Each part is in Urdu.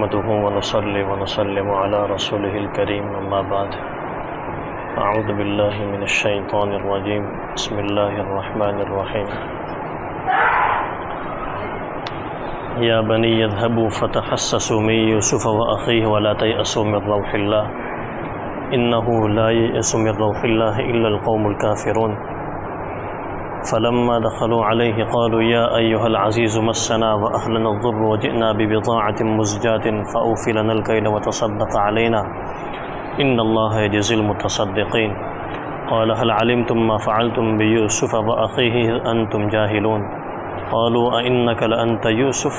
نحمده ونصلي ونسلم على رسوله الكريم أما بعد أعوذ بالله من الشيطان الرجيم بسم الله الرحمن الرحيم يا بني اذهبوا فتحسسوا من يوسف وأخيه ولا تيأسوا من روح الله إنه لا ييأس من روح الله إلا القوم الكافرون فلما دخلوا عليه قالوا يا أيها العزيز مسنا وأهلنا الضر وجئنا ببضاعة مزجاة فأوف لنا الكيل وتصدق علينا إن الله يجزي المتصدقين قال هل علمتم ما فعلتم بيوسف وأخيه إذ أنتم جاهلون قالوا أئنك لأنت يوسف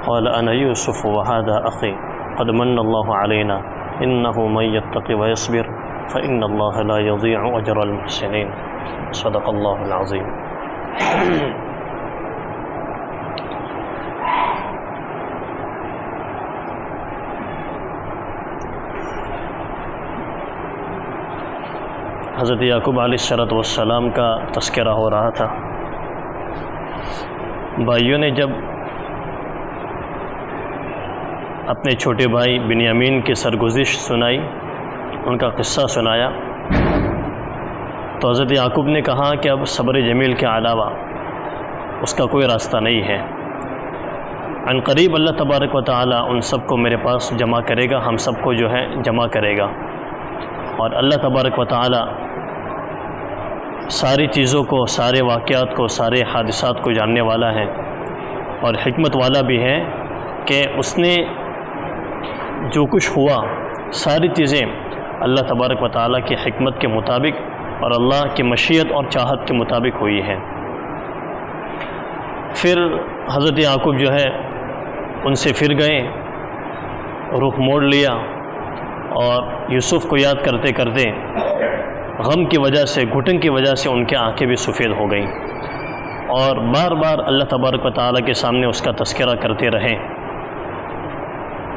قال أنا يوسف وهذا أخي قد من الله علينا إنه من يتق ويصبر فإن الله لا يضيع أجر المحسنين صدق الله العظيم. حضرت یعقوب علیہ السلام کا تذکرہ ہو رہا تھا. بھائیوں نے جب اپنے چھوٹے بھائی بنیامین کی سرگزشت سنائی، ان کا قصہ سنایا، تو حضرت یعقوب نے کہا کہ اب صبر جمیل کے علاوہ اس کا کوئی راستہ نہیں ہے. عن قریب اللہ تبارک و تعالی ان سب کو میرے پاس جمع کرے گا، ہم سب کو جو ہے جمع کرے گا، اور اللہ تبارک و تعالی ساری چیزوں کو، سارے واقعات کو، سارے حادثات کو جاننے والا ہے اور حکمت والا بھی ہے کہ اس نے جو کچھ ہوا ساری چیزیں اللہ تبارک و تعالی کی حکمت کے مطابق اور اللہ کی مشیت اور چاہت کے مطابق ہوئی ہے. پھر حضرت یعقوب جو ہے ان سے پھر گئے، رخ موڑ لیا اور یوسف کو یاد کرتے کرتے غم کی وجہ سے، گھٹن کی وجہ سے ان کی آنکھیں بھی سفید ہو گئیں اور بار بار اللہ تبارک و تعالیٰ کے سامنے اس کا تذکرہ کرتے رہے.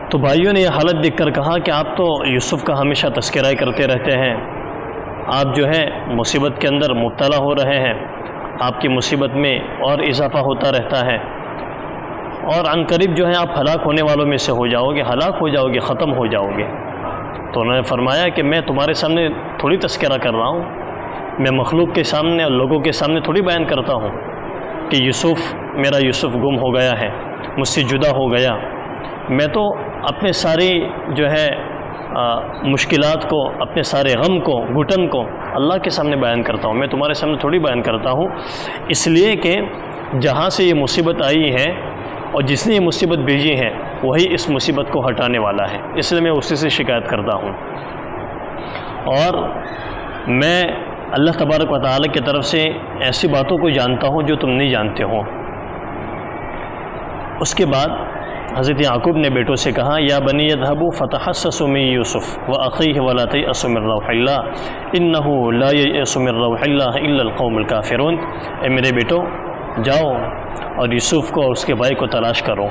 تو بھائیوں نے یہ حالت دیکھ کر کہا کہ آپ تو یوسف کا ہمیشہ تذکرہ کرتے رہتے ہیں، آپ جو ہے مصیبت کے اندر مبتلا ہو رہے ہیں، آپ کی مصیبت میں اور اضافہ ہوتا رہتا ہے اور عن قریب جو ہے آپ ہلاک ہونے والوں میں سے ہو جاؤ گے، ہلاک ہو جاؤ گے، ختم ہو جاؤ گے. تو انہوں نے فرمایا کہ میں تمہارے سامنے تھوڑی تذکرہ کر رہا ہوں، میں مخلوق کے سامنے اور لوگوں کے سامنے تھوڑی بیان کرتا ہوں کہ میرا یوسف گم ہو گیا ہے، مجھ سے جدا ہو گیا. میں تو اپنے ساری جو ہے مشکلات کو، اپنے سارے غم کو، گھٹن کو اللہ کے سامنے بیان کرتا ہوں، میں تمہارے سامنے تھوڑی بیان کرتا ہوں. اس لیے کہ جہاں سے یہ مصیبت آئی ہے اور جس نے یہ مصیبت بھیجی ہے وہی اس مصیبت کو ہٹانے والا ہے، اس لیے میں اسی سے شکایت کرتا ہوں. اور میں اللہ تبارک و تعالی کی طرف سے ایسی باتوں کو جانتا ہوں جو تم نہیں جانتے ہو. اس کے بعد حضرت یعقوب نے بیٹوں سے کہا یا بنی اذهبوا فتحسسوا من یوسف واخیہ ولا تیأسوا من روح اللہ انہ لا ییأس من روح اللہ الا القوم الکافرون. اے میرے بیٹو، جاؤ اور یوسف کو اور اس کے بھائی کو تلاش کرو،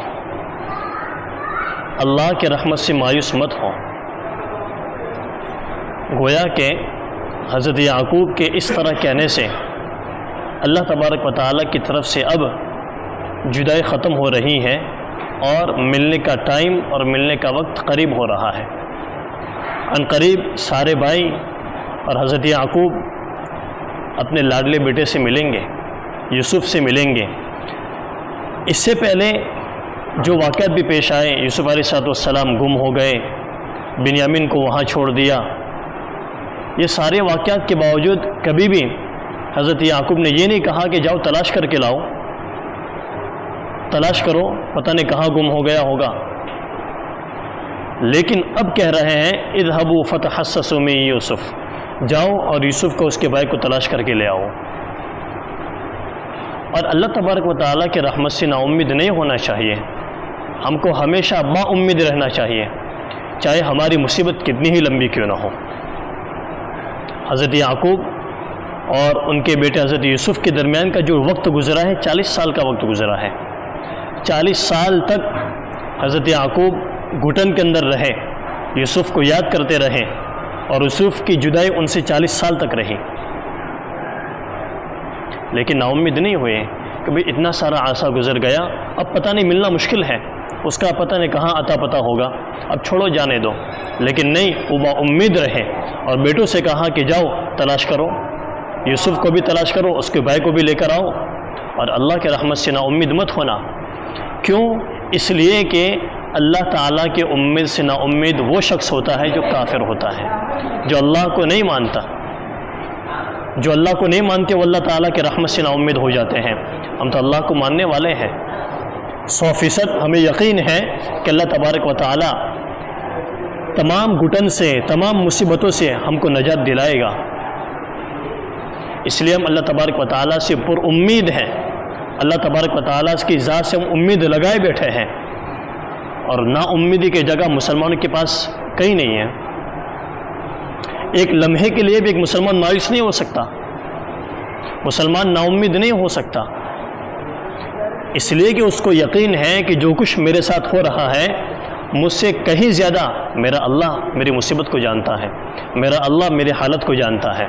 اللہ کے رحمت سے مایوس مت ہو. گویا کہ حضرت یعقوب کے اس طرح کہنے سے اللہ تبارک و تعالیٰ کی طرف سے اب جدائی ختم ہو رہی ہے اور ملنے کا ٹائم اور ملنے کا وقت قریب ہو رہا ہے. عن قریب سارے بھائی اور حضرت یعقوب اپنے لاڈلے بیٹے سے ملیں گے، یوسف سے ملیں گے. اس سے پہلے جو واقعات بھی پیش آئے، یوسف علیہ السلام گم ہو گئے، بنیامین کو وہاں چھوڑ دیا، یہ سارے واقعات کے باوجود کبھی بھی حضرت یعقوب نے یہ نہیں کہا کہ جاؤ تلاش کر کے لاؤ، تلاش کرو، پتہ نہیں کہاں گم ہو گیا ہوگا. لیکن اب کہہ رہے ہیں اذهبوا فتحسسوا من یوسف، جاؤ اور یوسف کو اس کے بھائی کو تلاش کر کے لے آؤ. اور اللہ تبارک و تعالیٰ کے رحمت سے نا امید نہیں ہونا چاہیے، ہم کو ہمیشہ با امید رہنا چاہیے، چاہے ہماری مصیبت کتنی ہی لمبی کیوں نہ ہو. حضرت یعقوب اور ان کے بیٹے حضرت یوسف کے درمیان کا جو وقت گزرا ہے، 40 سال کا وقت گزرا ہے. 40 سال تک حضرت یعقوب گھٹن کے اندر رہے، یوسف کو یاد کرتے رہے اور یوسف کی جدائی ان سے 40 سال تک رہی. لیکن نا امید نہیں ہوئے کہ بھئی اتنا سارا عرصہ گزر گیا، اب پتہ نہیں ملنا مشکل ہے. اس کا پتہ نہیں کہاں عطا پتہ ہوگا، اب چھوڑو جانے دو. لیکن نہیں، وہ با امید رہے اور بیٹوں سے کہا کہ جاؤ تلاش کرو، یوسف کو بھی تلاش کرو، اس کے بھائی کو بھی لے کر آؤ، اور اللہ کے رحمت سے نا امید مت ہونا. کیوں؟ اس لیے کہ اللہ تعالیٰ کے امید سے نا امید وہ شخص ہوتا ہے جو کافر ہوتا ہے، جو اللہ کو نہیں مانتا. جو اللہ کو نہیں مانتے وہ اللہ تعالیٰ کے رحمت سے نا امید ہو جاتے ہیں. ہم تو اللہ کو ماننے والے ہیں، 100% ہمیں یقین ہے کہ اللہ تبارک و تعالیٰ تمام گھٹن سے، تمام مصیبتوں سے ہم کو نجات دلائے گا. اس لیے ہم اللہ تبارک و تعالیٰ سے پر امید ہیں. اللہ تبارک و تعالیٰ کی ذات سے ہم امید لگائے بیٹھے ہیں، اور نا امیدی کی جگہ مسلمانوں کے پاس کہیں نہیں ہے. ایک لمحے کے لیے بھی ایک مسلمان مایوس نہیں ہو سکتا، مسلمان نا امید نہیں ہو سکتا، اس لیے کہ اس کو یقین ہے کہ جو کچھ میرے ساتھ ہو رہا ہے مجھ سے کہیں زیادہ میرا اللہ میری مصیبت کو جانتا ہے، میرا اللہ میری حالت کو جانتا ہے.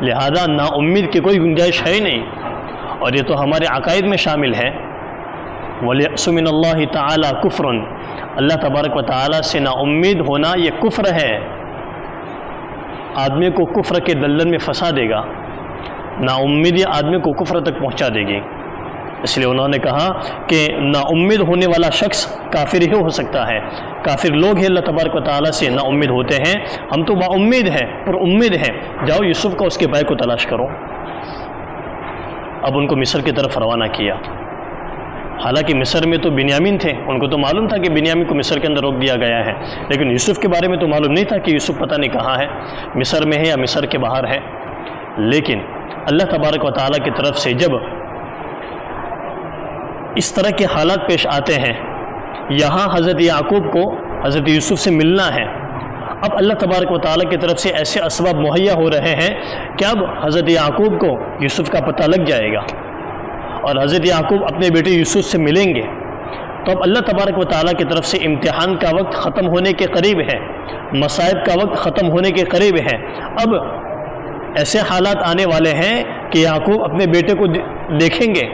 لہذا نا امید کی کوئی گنجائش ہے ہی نہیں، اور یہ تو ہمارے عقائد میں شامل ہے. وَلْيَأْسُ مِنَ اللَّهِ تَعَالَى كُفْرٌ، اللہ تبارک و تعالیٰ سے نا امید ہونا یہ کفر ہے، آدمی کو کفر کے دلدل میں پھنسا دے گا. نا امیدی آدمی کو کفر تک پہنچا دے گی. اس لیے انہوں نے کہا کہ نا امید ہونے والا شخص کافر ہی ہو سکتا ہے. کافر لوگ ہی اللہ تبارک و تعالیٰ سے نا امید ہوتے ہیں. ہم تو با امید ہیں، پر امید ہیں. جاؤ یوسف کو اس کے بھائی کو تلاش کرو. اب ان کو مصر کی طرف روانہ کیا. حالانکہ مصر میں تو بنیامین تھے، ان کو تو معلوم تھا کہ بنیامین کو مصر کے اندر روک دیا گیا ہے، لیکن یوسف کے بارے میں تو معلوم نہیں تھا کہ یوسف پتہ نہیں کہاں ہے، مصر میں ہے یا مصر کے باہر ہے. لیکن اللہ تبارک و تعالیٰ کی طرف سے جب اس طرح کے حالات پیش آتے ہیں، یہاں حضرت یعقوب کو حضرت یوسف سے ملنا ہے. اب اللہ تبارک و تعالیٰ کی طرف سے ایسے اسباب مہیا ہو رہے ہیں کہ اب حضرت یعقوب کو یوسف کا پتہ لگ جائے گا، اور حضرت یعقوب اپنے بیٹے یوسف سے ملیں گے. تو اب اللہ تبارک و تعالیٰ کی طرف سے امتحان کا وقت ختم ہونے کے قریب ہے، مصائب کا وقت ختم ہونے کے قریب ہے. اب ایسے حالات آنے والے ہیں کہ یعقوب اپنے بیٹے کو دیکھیں گے،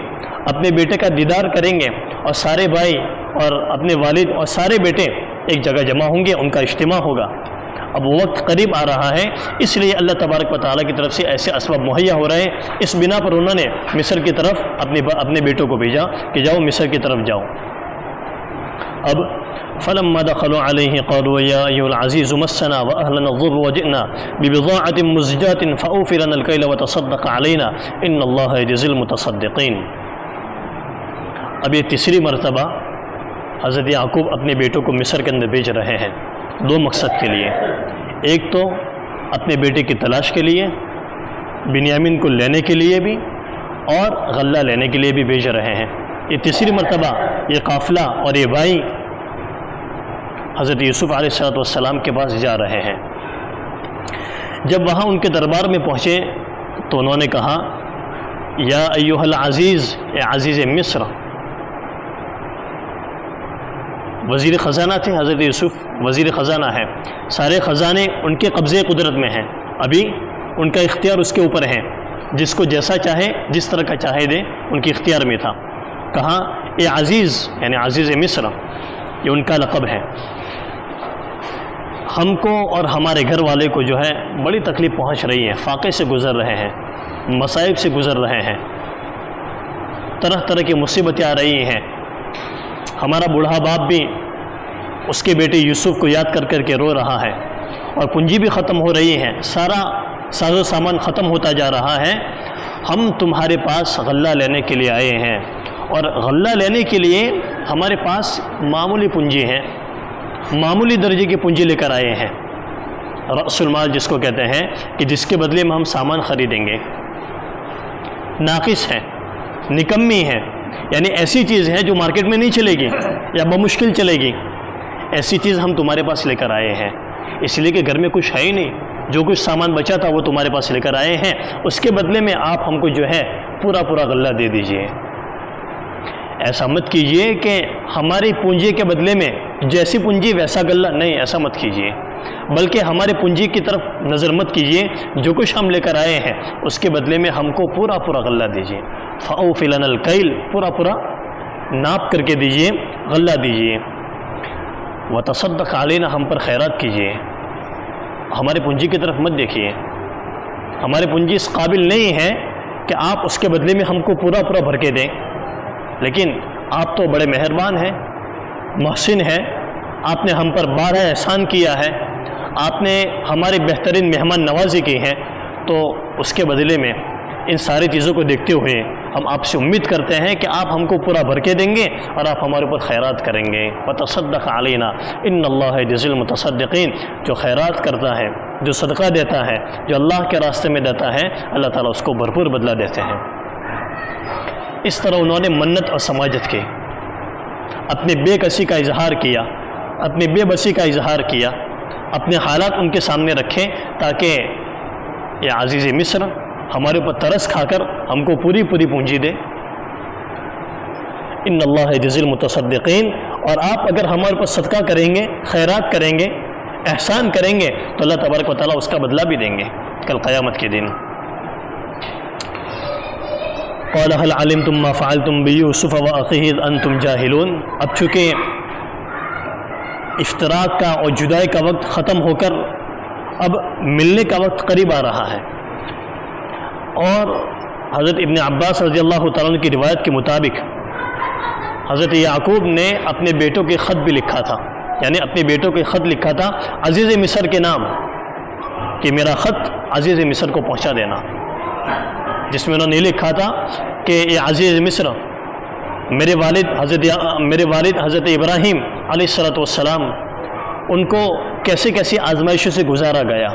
اپنے بیٹے کا دیدار کریں گے، اور سارے بھائی اور اپنے والد اور سارے بیٹے ایک جگہ جمع ہوں گے، ان کا اجتماع ہوگا. اب وہ وقت قریب آ رہا ہے، اس لیے اللہ تبارک و تعالیٰ کی طرف سے ایسے اسباب مہیا ہو رہے ہیں. اس بنا پر انہوں نے مصر کی طرف اپنے بیٹوں کو بھیجا کہ جاؤ مصر کی طرف جاؤ. اب فلما دخلوا عليه قالوا يا أيها العزيز مسنا وأهلنا الضر وجئنا ببضاعة مزجاة فأوفي لنا الكيل وتصدق علينا إن الله يجزي المتصدقين. اب یہ تیسری مرتبہ حضرت یعقوب اپنے بیٹوں کو مصر کے اندر بھیج رہے ہیں، دو مقصد کے لیے. ایک تو اپنے بیٹے کی تلاش کے لیے، بنیامین کو لینے کے لیے بھی، اور غلہ لینے کے لیے بھی بھیج رہے ہیں. یہ تیسری مرتبہ یہ قافلہ اور یہ بھائی حضرت یوسف علیہ السلام کے پاس جا رہے ہیں. جب وہاں ان کے دربار میں پہنچے تو انہوں نے کہا یا ایھا العزیز، اے عزیز مصر. وزیر خزانہ تھے حضرت یوسف، وزیر خزانہ ہے، سارے خزانے ان کے قبضے قدرت میں ہیں، ابھی ان کا اختیار اس کے اوپر ہے، جس کو جیسا چاہے جس طرح کا چاہے دے، ان کے اختیار میں تھا. کہا اے عزیز، یعنی عزیز مصر، یہ ان کا لقب ہے. ہم کو اور ہمارے گھر والے کو جو ہے بڑی تکلیف پہنچ رہی ہے، فاقے سے گزر رہے ہیں، مصائب سے گزر رہے ہیں، طرح طرح کی مصیبتیں آ رہی ہیں. ہمارا بوڑھا باپ بھی اس کے بیٹے یوسف کو یاد کر کر کے رو رہا ہے، اور پونجی بھی ختم ہو رہی ہے، سارا ساز و سامان ختم ہوتا جا رہا ہے. ہم تمہارے پاس غلہ لینے کے لیے آئے ہیں، اور غلہ لینے کے لیے ہمارے پاس معمولی پونجی ہے، معمولی درجے کی پونجی لے کر آئے ہیں. رأس المال جس کو کہتے ہیں کہ جس کے بدلے میں ہم سامان خریدیں گے. ناقص ہے، نکمی ہے، یعنی ایسی چیز ہے جو مارکیٹ میں نہیں چلے گی یا بمشکل چلے گی، ایسی چیز ہم تمہارے پاس لے کر آئے ہیں. اس لیے کہ گھر میں کچھ ہے ہی نہیں، جو کچھ سامان بچا تھا وہ تمہارے پاس لے کر آئے ہیں، اس کے بدلے میں آپ ہم کو جو ہے پورا غلہ دے دیجئے. ایسا مت کیجئے کہ ہماری پونجی کے بدلے میں جیسی پونجی ویسا غلہ، نہیں، ایسا مت کیجئے، بلکہ ہمارے پونجی کی طرف نظر مت کیجئے، جو کچھ ہم لے کر آئے ہیں اس کے بدلے میں ہم کو پورا غلہ دیجئے. فَأَوْفِ لَنَا الْكَيْلَ، پورا ناپ کر کے دیجئے، غلہ دیجئے، وتصدق علینا، ہم پر خیرات کیجئے، ہمارے پونجی کی طرف مت دیکھیے، ہمارے پونجی اس قابل نہیں ہے کہ آپ اس کے بدلے میں ہم کو پورا بھر کے دیں، لیکن آپ تو بڑے مہربان ہیں، محسن ہیں، آپ نے ہم پر بارہ احسان کیا ہے، آپ نے ہماری بہترین مہمان نوازی کی ہے، تو اس کے بدلے میں ان ساری چیزوں کو دیکھتے ہوئے ہم آپ سے امید کرتے ہیں کہ آپ ہم کو پورا بھر کے دیں گے اور آپ ہمارے اوپر خیرات کریں گے۔ وتصدق علینا ان اللہ یجزی المتصدقین، جو خیرات کرتا ہے، جو صدقہ دیتا ہے، جو اللہ کے راستے میں دیتا ہے، اللہ تعالیٰ اس کو بھرپور بدلہ دیتے ہیں۔ اس طرح انہوں نے منت اور سماجت کی، اپنے بے کسی کا اظہار کیا، اپنی بے بسی کا اظہار کیا، اپنے حالات ان کے سامنے رکھے تاکہ یہ عزیز مصر ہمارے اوپر ترس کھا کر ہم کو پوری پونجی دے۔ ان اللہ یجزی المتصدقین، اور آپ اگر ہمارے اوپر صدقہ کریں گے، خیرات کریں گے، احسان کریں گے تو اللہ تبارک و تعالیٰ اس کا بدلہ بھی دیں گے کل قیامت کے دن۔ قال هل علمتم ما فعلتم بيوسف واخيه اذ انتم جاهلون، اب چونکہ افتراق کا اور جدائی کا وقت ختم ہو کر اب ملنے کا وقت قریب آ رہا ہے، اور حضرت ابن عباس رضی اللہ تعالیٰ عنہ کی روایت کے مطابق حضرت یعقوب نے اپنے بیٹوں کے خط بھی لکھا تھا، یعنی اپنے بیٹوں کے خط لکھا تھا عزیز مصر کے نام، کہ میرا خط عزیز مصر کو پہنچا دینا، جس میں انہوں نے لکھا تھا کہ یہ عزیز مصر میرے والد حضرت ابراہیم علیہ السلام ان کو کیسے کیسی آزمائشوں سے گزارا گیا،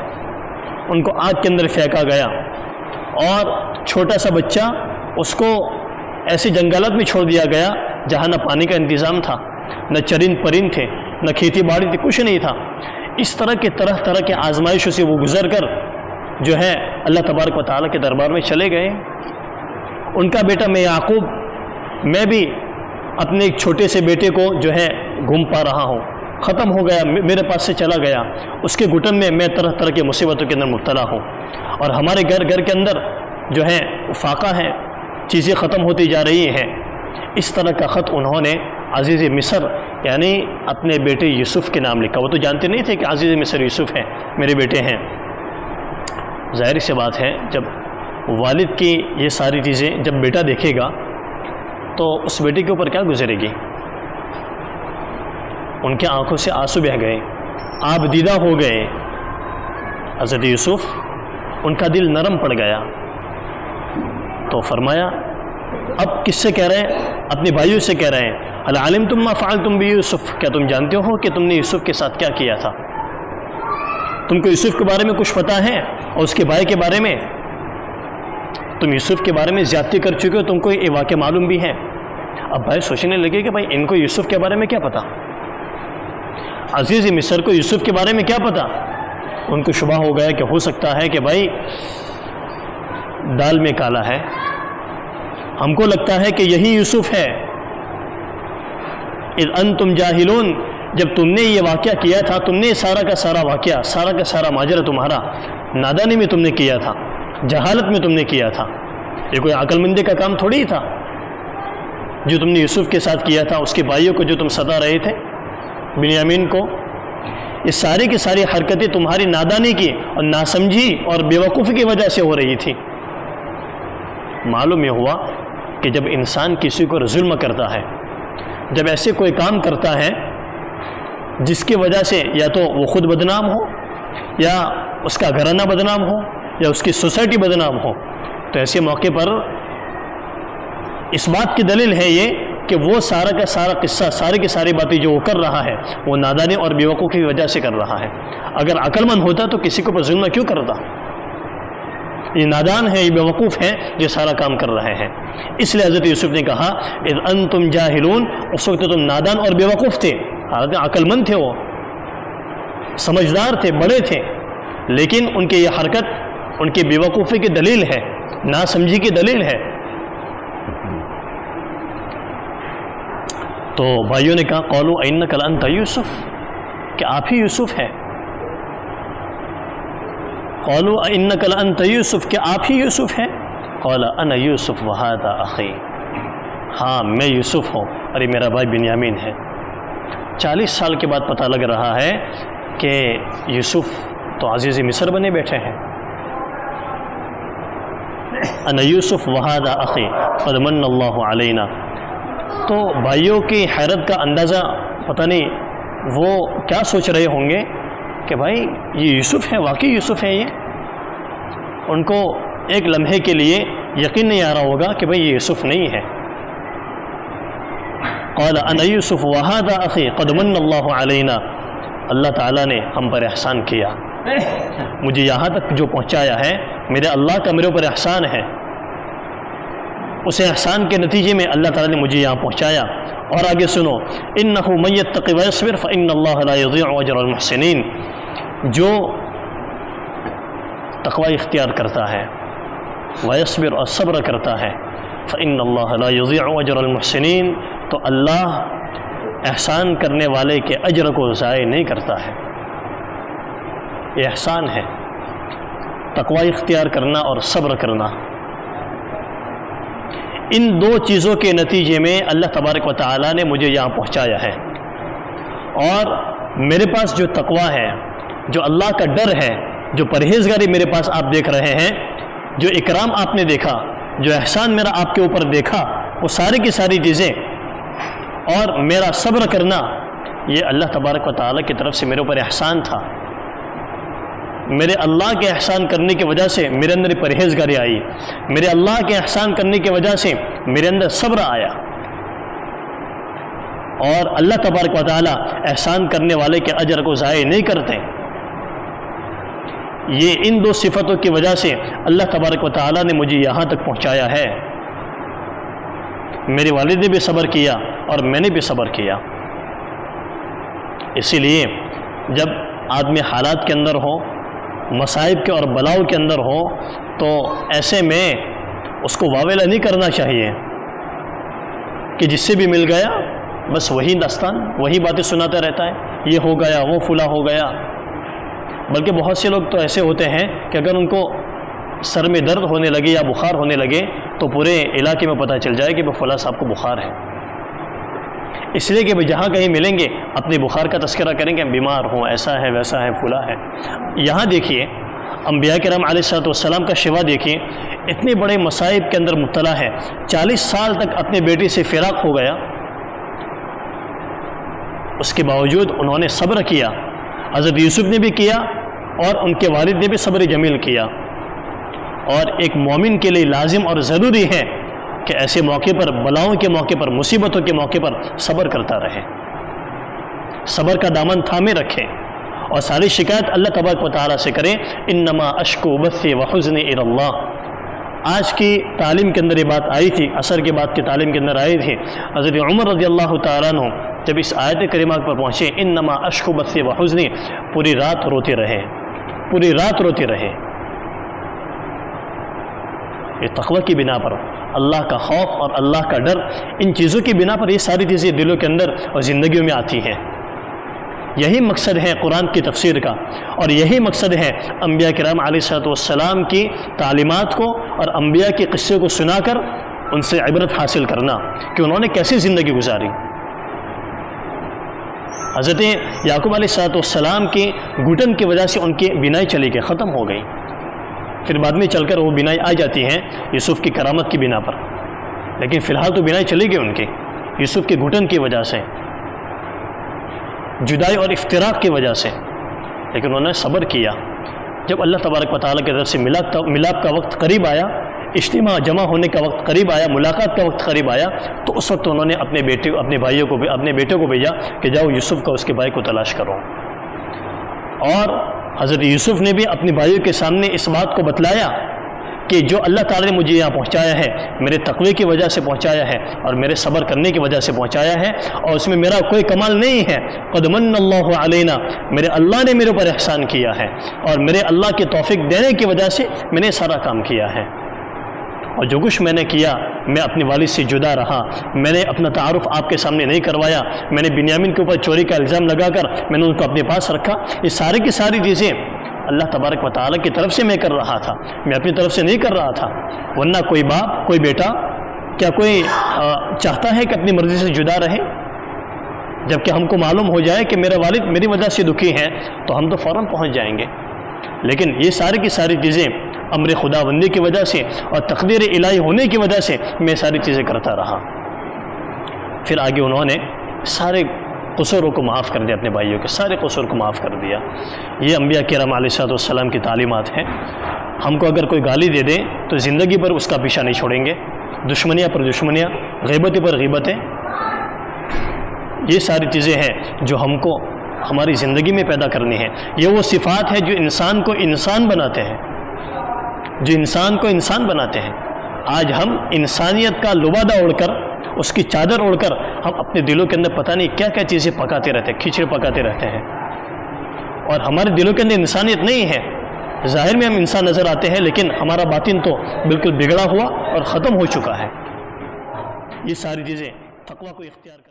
ان کو آگ کے اندر پھینکا گیا، اور چھوٹا سا بچہ اس کو ایسے جنگلات میں چھوڑ دیا گیا جہاں نہ پانی کا انتظام تھا، نہ چرند پرند تھے، نہ کھیتی باڑی تھی، کچھ نہیں تھا۔ اس طرح کے آزمائشوں سے وہ گزر کر جو ہے اللہ تبارک و تعالیٰ کے دربار میں چلے گئے۔ ان کا بیٹا میں یعقوب، میں بھی اپنے ایک چھوٹے سے بیٹے کو جو ہے گھوم پا رہا ہوں، ختم ہو گیا، میرے پاس سے چلا گیا، اس کے گھٹن میں میں طرح طرح کے مصیبتوں کے اندر مبتلا ہوں، اور ہمارے گھر کے اندر جو ہے فاقہ ہے، چیزیں ختم ہوتی جا رہی ہیں۔ اس طرح کا خط انہوں نے عزیز مصر یعنی اپنے بیٹے یوسف کے نام لکھا۔ وہ تو جانتے نہیں تھے کہ عزیز مصر یوسف ہیں، میرے بیٹے ہیں۔ ظاہر سی بات ہے جب والد کی یہ ساری چیزیں جب بیٹا دیکھے گا تو اس بیٹے کے اوپر کیا گزرے گی؟ ان کے آنکھوں سے آنسو بہہ گئے، آپ دیدہ ہو گئے۔ حضرت یوسف ان کا دل نرم پڑ گیا، تو فرمایا اب کس سے کہہ رہے ہیں؟ اپنے بھائیوں سے کہہ رہے ہیں، هل علمتم ما فعلتم بيوسف، کیا تم جانتے ہو کہ تم نے یوسف کے ساتھ کیا کیا تھا؟ تم کو یوسف کے بارے میں کچھ پتہ ہے، اور اس کے بھائی کے بارے میں تم یوسف کے بارے میں زیادتی کر چکے ہو، تم کو یہ واقعہ معلوم بھی ہے۔ اب بھائی سوچنے لگے کہ بھائی ان کو یوسف کے بارے میں کیا پتہ، عزیز مصر کو یوسف کے بارے میں کیا پتہ؟ ان کو شبہ ہو گیا کہ ہو سکتا ہے کہ بھائی دال میں کالا ہے، ہم کو لگتا ہے کہ یہی یوسف ہے۔ اذ انتم جاہلون، جب تم نے یہ واقعہ کیا تھا، تم نے سارا کا سارا واقعہ، سارا کا سارا ماجرا تمہارا نادانی میں تم نے کیا تھا، جہالت میں تم نے کیا تھا، یہ کوئی عقل مندی کا کام تھوڑی تھا جو تم نے یوسف کے ساتھ کیا تھا، اس کے بھائیوں کو جو تم ستا رہے تھے، بنیامین کو۔ یہ ساری کی ساری حرکتیں تمہاری نادانی کی اور ناسمجھی اور بیوقوفی کی وجہ سے ہو رہی تھی۔ معلوم یہ ہوا کہ جب انسان کسی کو ظلم کرتا ہے، جب ایسے کوئی کام کرتا ہے جس کی وجہ سے یا تو وہ خود بدنام ہو، یا اس کا گھرانہ بدنام ہو، یا اس کی سوسائٹی بدنام ہو، تو ایسے موقع پر اس بات کی دلیل ہے یہ کہ وہ سارا کا سارا قصہ، ساری کی ساری باتیں جو وہ کر رہا ہے وہ نادانی اور بیوقوفی کی وجہ سے کر رہا ہے۔ اگر عقل مند ہوتا تو کسی کو پر ظلم کیوں کرتا؟ یہ نادان ہے، یہ بیوقوف ہیں جو سارا کام کر رہے ہیں۔ اس لیے حضرت یوسف نے کہا اذ انتم جاہلون، اس وقت تم نادان اور بیوقوف تھے، حالانکہ عقل مند تھے، وہ سمجھدار تھے، بڑے تھے، لیکن ان کی یہ حرکت ان کی بیوقوفی کی دلیل ہے، ناسمجھی کی دلیل ہے۔ تو بھائیوں نے کہا قالوا انک لانت یوسف، کہ آپ ہی یوسف ہیں۔ قالوا انک لانت یوسف، کہ آپ ہی یوسف ہیں۔ قال انا یوسف وہذا اخی، ہاں میں یوسف ہوں اور یہ میرا بھائی بنیامین ہے۔ 40 سال کے بعد پتہ لگ رہا ہے کہ یوسف تو عزیز مصر بنے بیٹھے ہیں۔ انا یوسف وہذا اخی قد من اللہ علینا۔ تو بھائیوں کی حیرت کا اندازہ پتہ نہیں وہ کیا سوچ رہے ہوں گے کہ بھائی یہ یوسف ہے، واقعی یوسف ہے یہ۔ ان کو ایک لمحے کے لیے یقین نہیں آ رہا ہوگا کہ بھائی یہ یوسف نہیں ہے۔ قال انا یوسف وہذا اخی قد من اللہ علینا، اللہ تعالیٰ نے ہم پر احسان کیا، مجھے یہاں تک جو پہنچایا ہے میرے اللہ کا میرے اوپر احسان ہے۔ اس احسان کے نتیجے میں اللہ تعالیٰ نے مجھے یہاں پہنچایا۔ اور آگے سنو، انہ من یتق ویصبر فان اللہ لا یضیع اجر المحسنین، جو تقوی اختیار کرتا ہے ویصبر اور صبر کرتا ہے فان اللہ لا یضیع اجر المحسنین، تو اللہ احسان کرنے والے کے اجر کو ضائع نہیں کرتا ہے۔ یہ احسان ہے، تقوی اختیار کرنا اور صبر کرنا۔ ان دو چیزوں کے نتیجے میں اللہ تبارک و تعالیٰ نے مجھے یہاں پہنچایا ہے، اور میرے پاس جو تقوی ہے، جو اللہ کا ڈر ہے، جو پرہیزگاری میرے پاس آپ دیکھ رہے ہیں، جو اکرام آپ نے دیکھا، جو احسان میرا آپ کے اوپر دیکھا، وہ ساری کی ساری چیزیں اور میرا صبر کرنا، یہ اللہ تبارک و تعالیٰ کی طرف سے میرے اوپر احسان تھا۔ میرے اللہ کے احسان کرنے کی وجہ سے میرے اندر پرہیزگاری آئی، میرے اللہ کے احسان کرنے کی وجہ سے میرے اندر صبر آیا۔ اور اللہ تبارک و تعالیٰ احسان کرنے والے کے اجر کو ضائع نہیں کرتے۔ یہ ان دو صفتوں کی وجہ سے اللہ تبارک و تعالیٰ نے مجھے یہاں تک پہنچایا ہے۔ میرے والد نے بھی صبر کیا اور میں نے بھی صبر کیا۔ اسی لیے جب آدمی حالات کے اندر ہو، مصائب کے اور بلاؤ کے اندر ہو، تو ایسے میں اس کو واویلا نہیں کرنا چاہیے کہ جس سے بھی مل گیا بس وہی داستان، وہی باتیں سناتا رہتا ہے، یہ ہو گیا، وہ فلاں ہو گیا۔ بلکہ بہت سے لوگ تو ایسے ہوتے ہیں کہ اگر ان کو سر میں درد ہونے لگے یا بخار ہونے لگے تو پورے علاقے میں پتہ چل جائے کہ فلاں صاحب کو بخار ہے، اس لیے کہ جہاں کہیں ملیں گے اپنے بخار کا تذکرہ کریں گے، بیمار ہوں، ایسا ہے ویسا ہے فلاں ہے۔ یہاں دیکھیے انبیاء کرام علیہ السلام کا شیوا دیکھیے، اتنے بڑے مصائب کے اندر مبتلا ہے، 40 سال تک اپنے بیٹی سے فراق ہو گیا، اس کے باوجود انہوں نے صبر کیا۔ حضرت یوسف نے بھی کیا اور ان کے والد نے بھی صبر جمیل کیا۔ اور ایک مومن کے لیے لازم اور ضروری ہے کہ ایسے موقع پر، بلاؤں کے موقع پر، مصیبتوں کے موقع پر صبر کرتا رہے، صبر کا دامن تھامے رکھے اور ساری شکایت اللہ تبارک و تعالیٰ سے کریں۔ انما اشکو بثی وحزنی الی اللہ۔ آج کی تعلیم کے اندر یہ بات آئی تھی، عصر کے بعد کی تعلیم کے اندر آئی تھی۔ حضرت عمر رضی اللہ تعالیٰ عنہ جب اس آیت کریمہ پر پہنچے، انما اشکو بثی وحزنی، پوری رات روتے رہے، پوری رات روتے رہے۔ یہ تقوی کی بنا پر، اللہ کا خوف اور اللہ کا ڈر، ان چیزوں کی بنا پر یہ ساری چیزیں دلوں کے اندر اور زندگیوں میں آتی ہیں۔ یہی مقصد ہے قرآن کی تفسیر کا، اور یہی مقصد ہے انبیاء کرام علیہ السلام کی تعلیمات کو اور انبیاء کے قصے کو سنا کر ان سے عبرت حاصل کرنا کہ انہوں نے کیسی زندگی گزاری۔ حضرت یعقوب علیہ السلام کی گھٹن کی وجہ سے ان کی بینائی چلی گئی، ختم ہو گئی، پھر بعد میں چل کر وہ بینائی آ جاتی ہیں یوسف کی کرامت کی بنا پر، لیکن فی الحال تو بینائی چلی گئی ان کی یوسف کی گھٹن کی وجہ سے، جدائی اور افتراق کی وجہ سے، لیکن انہوں نے صبر کیا۔ جب اللہ تبارک و تعالیٰ کی طرف سے ملاپ کا وقت قریب آیا، اجتماع جمع ہونے کا وقت قریب آیا، ملاقات کا وقت قریب آیا، تو اس وقت انہوں نے اپنے بیٹے کو بھیجا کہ جاؤ یوسف کا، اس کے بھائی کو تلاش کرو۔ اور حضرت یوسف نے بھی اپنے بھائیوں کے سامنے اس بات کو بتلایا کہ جو اللہ تعالیٰ نے مجھے یہاں پہنچایا ہے میرے تقوی کی وجہ سے پہنچایا ہے اور میرے صبر کرنے کی وجہ سے پہنچایا ہے، اور اس میں میرا کوئی کمال نہیں ہے۔ قد من اللہ علینا، میرے اللہ نے میرے اوپر احسان کیا ہے، اور میرے اللہ کی توفیق دینے کی وجہ سے میں نے سارا کام کیا ہے۔ اور جو کچھ میں نے کیا، میں اپنے والد سے جدا رہا، میں نے اپنا تعارف آپ کے سامنے نہیں کروایا، میں نے بنیامین کے اوپر چوری کا الزام لگا کر میں نے ان کو اپنے پاس رکھا، یہ ساری کی ساری چیزیں اللہ تبارک و تعالیٰ کی طرف سے میں کر رہا تھا، میں اپنی طرف سے نہیں کر رہا تھا۔ ورنہ کوئی باپ، کوئی بیٹا کیا کوئی چاہتا ہے کہ اپنی مرضی سے جدا رہے؟ جبکہ ہم کو معلوم ہو جائے کہ میرا والد میری وجہ سے دکھی ہے تو ہم تو فوراً پہنچ جائیں گے، لیکن یہ ساری کی ساری چیزیں امر خدا بندی کی وجہ سے اور تقدیر الہی ہونے کی وجہ سے میں ساری چیزیں کرتا رہا۔ پھر آگے انہوں نے سارے قصوروں کو معاف کر دیا، اپنے بھائیوں کے سارے قصور کو معاف کر دیا۔ یہ انبیاء کرام علیہ السلام کی تعلیمات ہیں۔ ہم کو اگر کوئی گالی دے دے تو زندگی پر اس کا پیچھا نہیں چھوڑیں گے، دشمنیاں پر دشمنیاں، غیبتیں پر غیبتیں، یہ ساری چیزیں ہیں جو ہم کو ہماری زندگی میں پیدا کرنی ہے۔ یہ وہ صفات ہے جو انسان کو انسان بناتے ہیں، جو انسان کو انسان بناتے ہیں۔ آج ہم انسانیت کا لبادہ اوڑھ کر، اس کی چادر اوڑھ کر ہم اپنے دلوں کے اندر پتہ نہیں کیا کیا چیزیں پکاتے رہتے ہیں، کھچڑے پکاتے رہتے ہیں، اور ہمارے دلوں کے اندر انسانیت نہیں ہے۔ ظاہر میں ہم انسان نظر آتے ہیں لیکن ہمارا باطن تو بالکل بگڑا ہوا اور ختم ہو چکا ہے۔ یہ ساری چیزیں تقویٰ کو اختیار کرنا